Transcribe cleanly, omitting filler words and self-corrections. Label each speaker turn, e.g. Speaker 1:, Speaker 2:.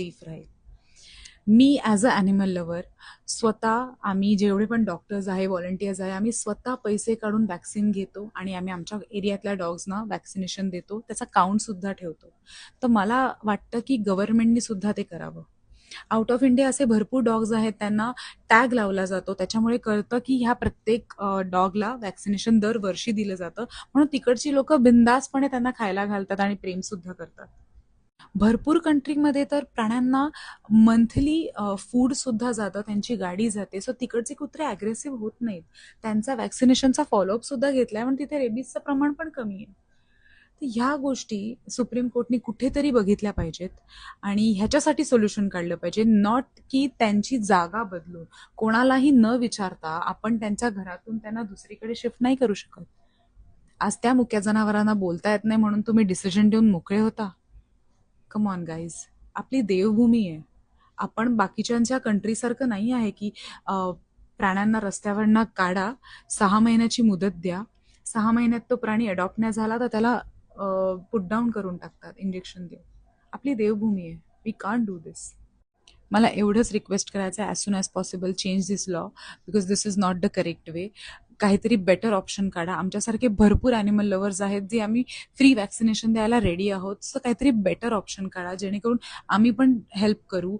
Speaker 1: Safe राहील. मी as a animal lover स्वतः, आम्ही जेवढे पण डॉक्टर्स आहे, व्हॉलंटियर्स आहे, आम्ही स्वतः पैसे काढून वॅक्सिन घेतो आणि आम्ही आमच्या एरियातल्या डॉग्सना वॅक्सिनेशन देतो, त्याचा काउंटसुद्धा ठेवतो. तर मला वाटतं की गव्हर्नमेंटनी सुद्धा ते करावं. आउट ऑफ इंडिया असे भरपूर डॉग्स आहेत, त्यांना टॅग लावला जातो, त्याच्यामुळे कळतं की ह्या प्रत्येक डॉगला वॅक्सिनेशन दरवर्षी दिलं जातं, म्हणून तिकडची लोक बिंदासपणे त्यांना खायला घालतात आणि प्रेमसुद्धा करतात. भरपूर कंट्रीमध्ये तर प्राण्यांना मंथली फूड सुद्धा जातं, त्यांची गाडी जाते, सो तिकडचे कुत्रे अग्रेसिव्ह होत नाहीत. त्यांचा वॅक्सिनेशनचा फॉलोअप सुद्धा घेतलाय, पण तिथे रेबीजचं प्रमाण पण कमी आहे. तर ह्या गोष्टी सुप्रीम कोर्टने कुठेतरी बघितल्या पाहिजेत आणि ह्याच्यासाठी सोल्युशन काढलं पाहिजे. नॉट की त्यांची जागा बदलून कोणालाही न विचारता आपण त्यांच्या घरातून त्यांना दुसरीकडे शिफ्ट नाही करू शकत. आज त्या मुक्या जनावरांना बोलता येत नाही म्हणून तुम्ही डिसिजन देऊन मोकळे होता. कम ऑन गाईज, आपली देवभूमी आहे. आपण बाकीच्यांच्या कंट्रीसारखं नाही आहे की प्राण्यांना रस्त्यावरनं काढा, 6 महिन्याची मुदत द्या, 6 महिन्यात तो प्राणी अडॉप्ट नाही झाला तर त्याला पुट डाऊन करून टाकतात इंजेक्शन देऊन. आपली देवभूमी आहे. वी कांट डू दिस. मला एवढंच रिक्वेस्ट करायचं आहे, as soon as possible change this law, because this is not the correct way. काहीतरी बेटर ऑप्शन काढा. आमच्यासारखे भरपूर ॲनिमल लवर्स आहेत जे आम्ही फ्री वॅक्सिनेशन द्यायला रेडी आहोत, सो काहीतरी बेटर ऑप्शन काढा जेणेकरून आम्ही पण हेल्प करू.